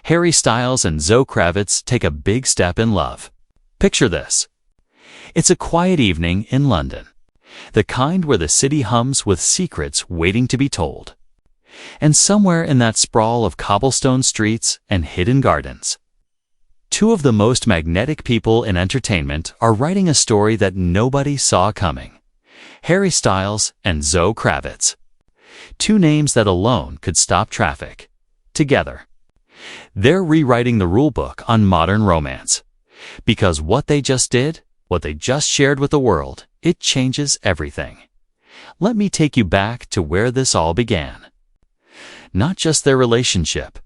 Harry Styles and Zoë Kravitz take a big step in love. Picture this. It's a quiet evening in London, the kind where the city hums with secrets waiting to be told. And somewhere in that sprawl of cobblestone streets and hidden gardens, two of the most magnetic people in entertainment are writing a story that nobody saw coming. Harry Styles and Zoë Kravitz. Two names that alone could stop traffic. Together, they're rewriting the rulebook on modern romance. Because what they just did, what they just shared with the world, it changes everything. Let me take you back to where this all began. Not just their relationship,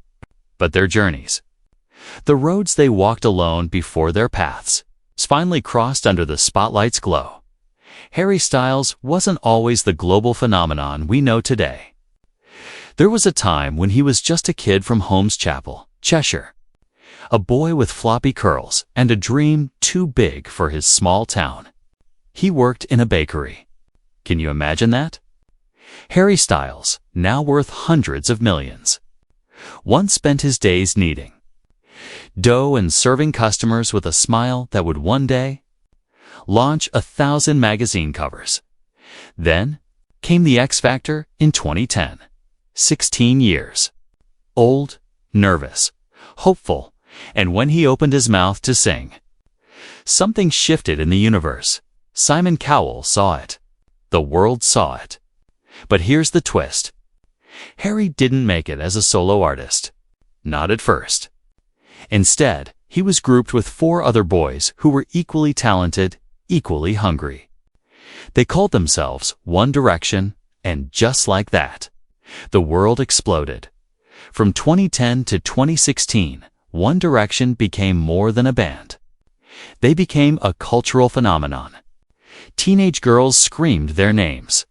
but their journeys. The roads they walked alone before their paths finally crossed under the spotlight's glow. Harry Styles wasn't always the global phenomenon we know today. There was a time when he was just a kid from Holmes Chapel, Cheshire. A boy with floppy curls and a dream too big for his small town. He worked in a bakery. Can you imagine that? Harry Styles, now worth hundreds of millions, once spent his days kneading dough and serving customers with a smile that would one day launch 1,000 magazine covers. Then came the X Factor in 2010. 16 years. Old, nervous, hopeful, and when he opened his mouth to sing, something shifted in the universe. Simon Cowell saw it. The world saw it. But here's the twist. Harry didn't make it as a solo artist. Not at first. Instead, he was grouped with 4 other boys who were equally talented, equally hungry. They called themselves One Direction, and just like that, the world exploded. From 2010 to 2016, One Direction became more than a band. They became a cultural phenomenon. Teenage girls screamed their names.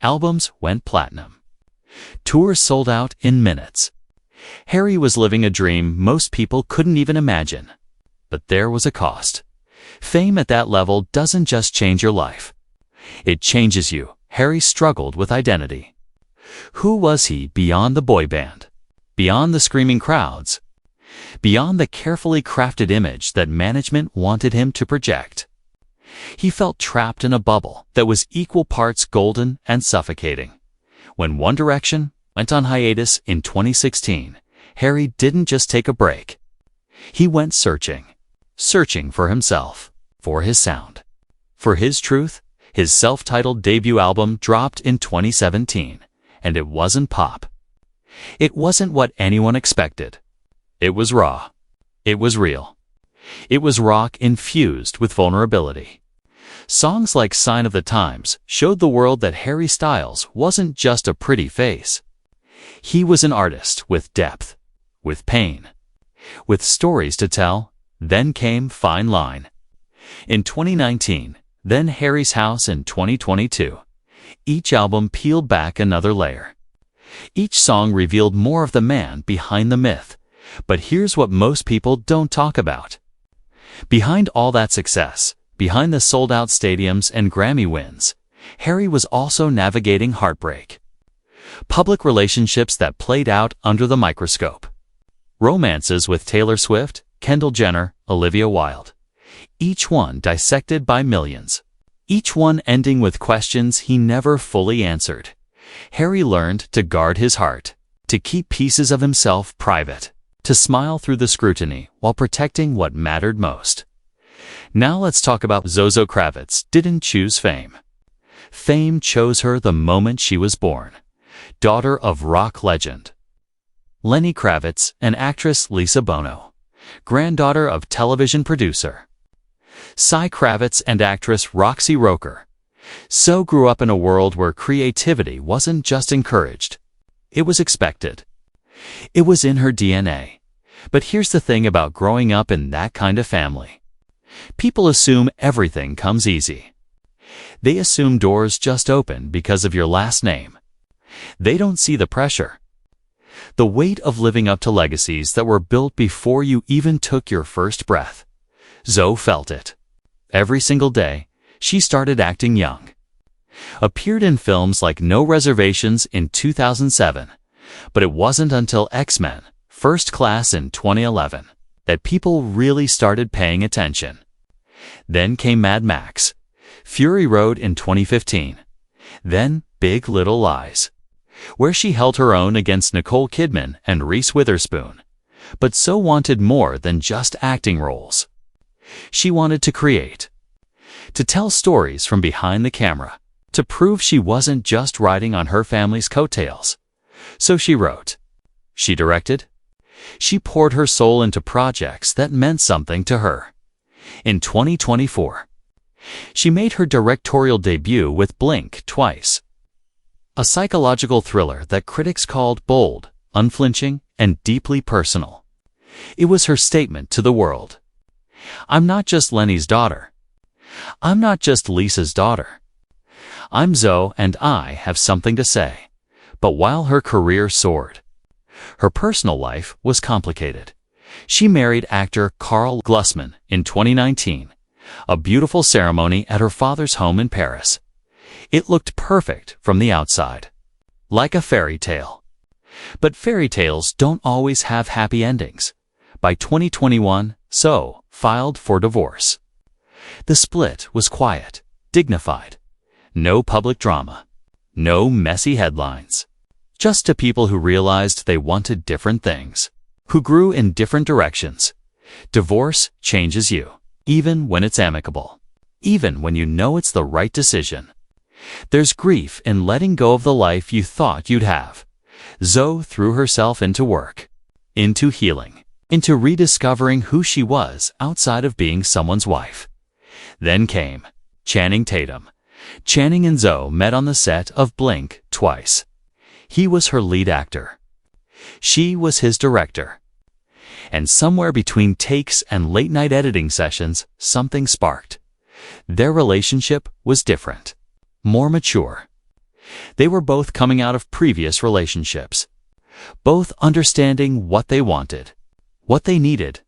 Albums went platinum. Tours sold out in minutes. Harry was living a dream most people couldn't even imagine. But there was a cost. Fame at that level doesn't just change your life. It changes you. Harry struggled with identity. Who was he beyond the boy band? Beyond the screaming crowds? Beyond the carefully crafted image that management wanted him to project? He felt trapped in a bubble that was equal parts golden and suffocating. When One Direction went on hiatus in 2016, Harry didn't just take a break. He went searching for himself, for his sound, for his truth. His self-titled debut album dropped in 2017, and it wasn't pop. It wasn't what anyone expected. It was raw. It was real. It was rock infused with vulnerability. Songs like Sign of the Times showed the world that Harry Styles wasn't just a pretty face. He was an artist with depth, with pain, with stories to tell. Then came Fine Line in 2019, then Harry's House in 2022. Each album peeled back another layer. Each song revealed more of the man behind the myth. But here's what most people don't talk about. Behind all that success, behind the sold-out stadiums and Grammy wins, Harry was also navigating heartbreak. Public relationships that played out under the microscope. Romances with Taylor Swift, Kendall Jenner, Olivia Wilde. Each one dissected by millions. Each one ending with questions he never fully answered. Harry learned to guard his heart, to keep pieces of himself private, to smile through the scrutiny while protecting what mattered most. Now let's talk about Zoë Kravitz. Didn't choose fame. Fame chose her the moment she was born. Daughter of rock legend Lenny Kravitz and actress Lisa Bono. Granddaughter of television producer Cy Kravitz and actress Roxy Roker. So grew up in a world where creativity wasn't just encouraged. It was expected. It was in her DNA. But here's the thing about growing up in that kind of family. People assume everything comes easy. They assume doors just open because of your last name. They don't see the pressure. The weight of living up to legacies that were built before you even took your first breath. Zoë felt it. Every single day, she started acting young. Appeared in films like No Reservations in 2007, but it wasn't until X-Men first class in 2011, that people really started paying attention. Then came Mad Max, Fury Road in 2015, then Big Little Lies, where she held her own against Nicole Kidman and Reese Witherspoon, but so wanted more than just acting roles. She wanted to create, to tell stories from behind the camera, to prove she wasn't just riding on her family's coattails. So she wrote, she directed, she poured her soul into projects that meant something to her. In 2024, she made her directorial debut with Blink Twice, a psychological thriller that critics called bold, unflinching, and deeply personal. It was her statement to the world. I'm not just Lenny's daughter. I'm not just Lisa's daughter. I'm Zoe, and I have something to say. But while her career soared, her personal life was complicated. She married actor Carl Glusman in 2019, a beautiful ceremony at her father's home in Paris. It looked perfect from the outside, like a fairy tale. But fairy tales don't always have happy endings. By 2021, Zoe filed for divorce. The split was quiet, dignified. No public drama, no messy headlines. Just to people who realized they wanted different things, who grew in different directions. Divorce changes you, even when it's amicable, even when you know it's the right decision. There's grief in letting go of the life you thought you'd have. Zoe threw herself into work, into healing, into rediscovering who she was outside of being someone's wife. Then came Channing Tatum. Channing and Zoe met on the set of Blink Twice. He was her lead actor. She was his director. And somewhere between takes and late-night editing sessions, something sparked. Their relationship was different, more mature. They were both coming out of previous relationships, both understanding what they wanted, what they needed.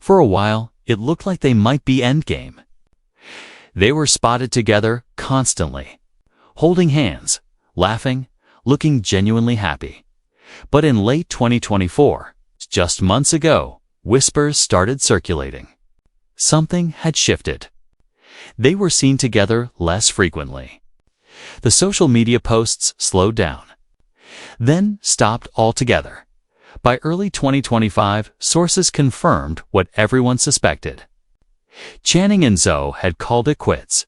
For a while, it looked like they might be endgame. They were spotted together constantly, holding hands, laughing, looking genuinely happy. But in late 2024, just months ago, whispers started circulating. Something had shifted. They were seen together less frequently. The social media posts slowed down, then stopped altogether. By early 2025, sources confirmed what everyone suspected. Channing and Zoe had called it quits.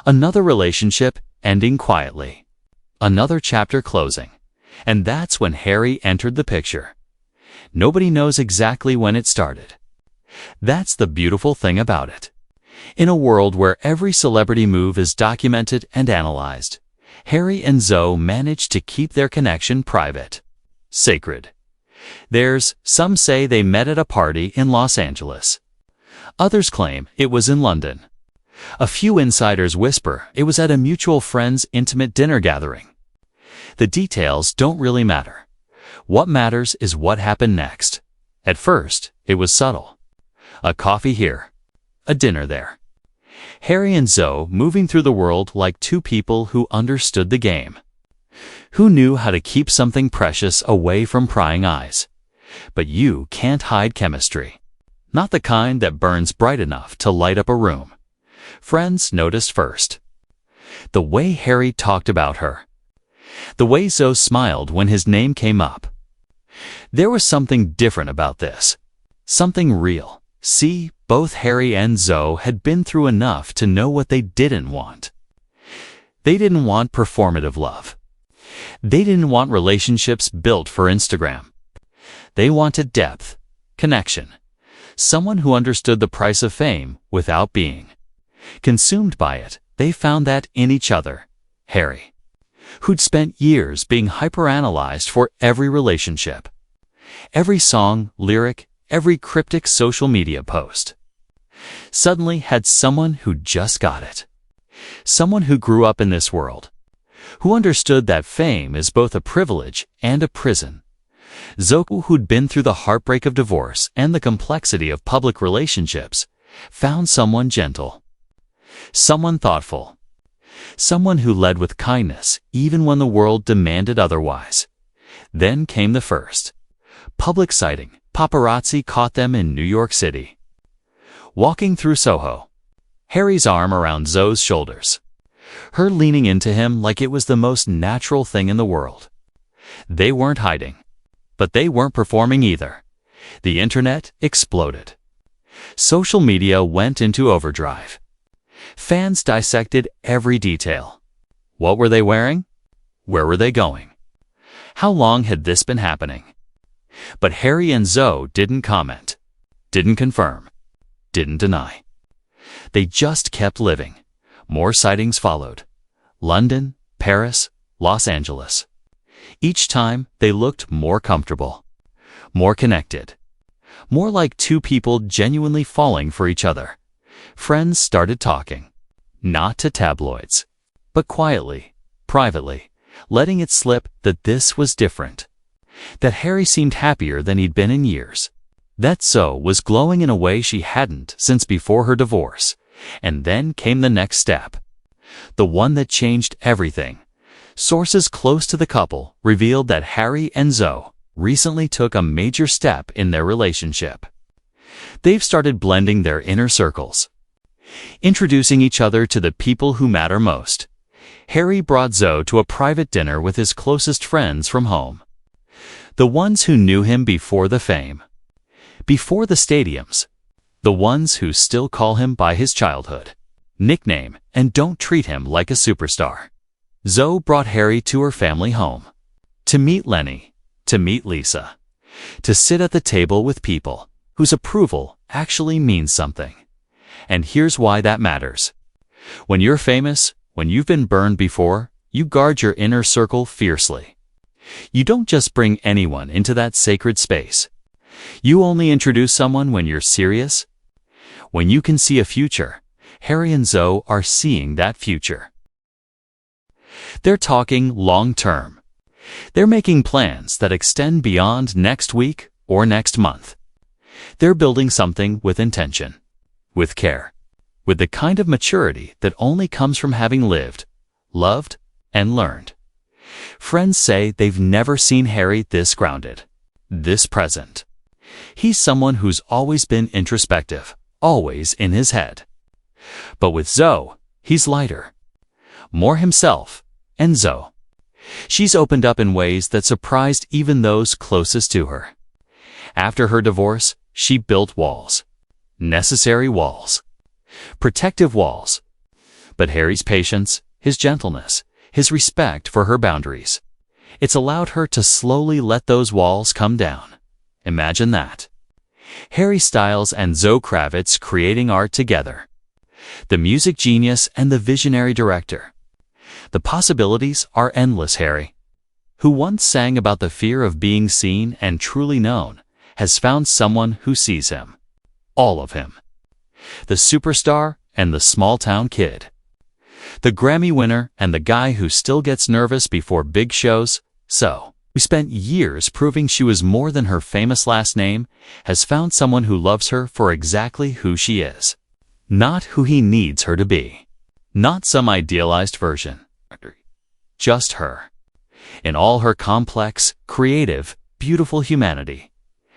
Another relationship ending quietly. Another chapter closing. And that's when Harry entered the picture. Nobody knows exactly when it started. That's the beautiful thing about it. In a world where every celebrity move is documented and analyzed, Harry and Zoe managed to keep their connection private, sacred. Some say they met at a party in Los Angeles. Others claim it was in London. A few insiders whisper it was at a mutual friend's intimate dinner gathering. The details don't really matter. What matters is what happened next. At first, it was subtle. A coffee here, a dinner there. Harry and Zoe moving through the world like two people who understood the game, who knew how to keep something precious away from prying eyes. But you can't hide chemistry. Not the kind that burns bright enough to light up a room. Friends noticed first. The way Harry talked about her. The way Zoe smiled when his name came up. There was something different about this. Something real. See, both Harry and Zoe had been through enough to know what they didn't want. They didn't want performative love. They didn't want relationships built for Instagram. They wanted depth, connection. Someone who understood the price of fame without being consumed by it. They found that in each other. Harry, who'd spent years being hyperanalyzed for every relationship, every song, lyric, every cryptic social media post, suddenly had someone who just got it. Someone who grew up in this world, who understood that fame is both a privilege and a prison. Zoe, who'd been through the heartbreak of divorce and the complexity of public relationships, found someone gentle, someone thoughtful, someone who led with kindness even when the world demanded otherwise. Then came the first, Public sighting. Paparazzi caught them in New York City. Walking through Soho. Harry's arm around Zoe's shoulders. Her leaning into him like it was the most natural thing in the world. They weren't hiding. But they weren't performing either. The internet exploded. Social media went into overdrive. Fans dissected every detail. What were they wearing? Where were they going? How long had this been happening? But Harry and Zoe didn't comment, didn't confirm, didn't deny. They just kept living. More sightings followed. London, Paris, Los Angeles. Each time, they looked more comfortable, more connected, more like two people genuinely falling for each other. Friends started talking, not to tabloids, but quietly, privately, letting it slip that this was different. That Harry seemed happier than he'd been in years. That Zoe was glowing in a way she hadn't since before her divorce. And then came the next step. The one that changed everything. Sources close to the couple revealed that Harry and Zoe recently took a major step in their relationship. They've started blending their inner circles, introducing each other to the people who matter most. Harry brought Zoe to a private dinner with his closest friends from home. The ones who knew him before the fame, before the stadiums, the ones who still call him by his childhood nickname and don't treat him like a superstar. Zoe brought Harry to her family home, to meet Lenny, to meet Lisa, to sit at the table with people whose approval actually means something. And here's why that matters. When you're famous, when you've been burned before, you guard your inner circle fiercely. You don't just bring anyone into that sacred space. You only introduce someone when you're serious. When you can see a future, Harry and Zoe are seeing that future. They're talking long-term. They're making plans that extend beyond next week or next month. They're building something with intention, with care, with the kind of maturity that only comes from having lived, loved, and learned. Friends say they've never seen Harry this grounded, this present. He's someone who's always been introspective, always in his head. But with Zoe, he's lighter, more himself, and Zoe. She's opened up in ways that surprised even those closest to her. After her divorce, she built walls. Necessary walls. Protective walls. But Harry's patience, his gentleness, his respect for her boundaries, it's allowed her to slowly let those walls come down. Imagine that. Harry Styles and Zoë Kravitz creating art together. The music genius and the visionary director. The possibilities are endless. Harry, who once sang about the fear of being seen and truly known, has found someone who sees him. All of him. The superstar and the small-town kid. The Grammy winner and the guy who still gets nervous before big shows. So, who spent years proving she was more than her famous last name, has found someone who loves her for exactly who she is. Not who he needs her to be. Not some idealized version. Just her. In all her complex, creative, beautiful humanity.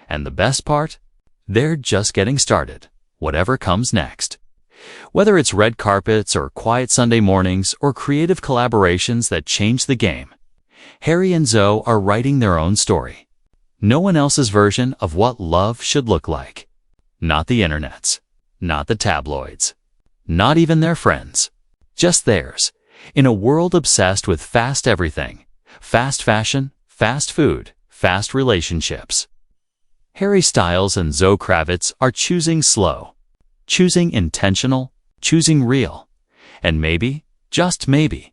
And the best part? They're just getting started, whatever comes next. Whether it's red carpets or quiet Sunday mornings or creative collaborations that change the game, Harry and Zoe are writing their own story. No one else's version of what love should look like. Not the internet's. Not the tabloids. Not even their friends. Just theirs. In a world obsessed with fast everything. Fast fashion, fast food, fast relationships. Harry Styles and Zoë Kravitz are choosing slow. Choosing intentional. Choosing real. And maybe, just maybe,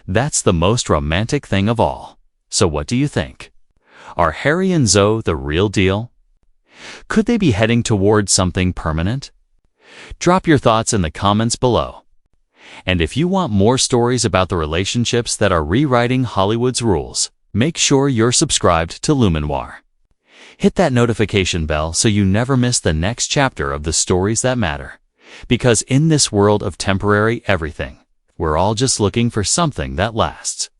that's the most romantic thing of all. So what do you think? Are Harry and Zoe the real deal? Could they be heading towards something permanent? Drop your thoughts in the comments below. And if you want more stories about the relationships that are rewriting Hollywood's rules, make sure you're subscribed to Luminoir. Hit that notification bell so you never miss the next chapter of the stories that matter. Because in this world of temporary everything, we're all just looking for something that lasts.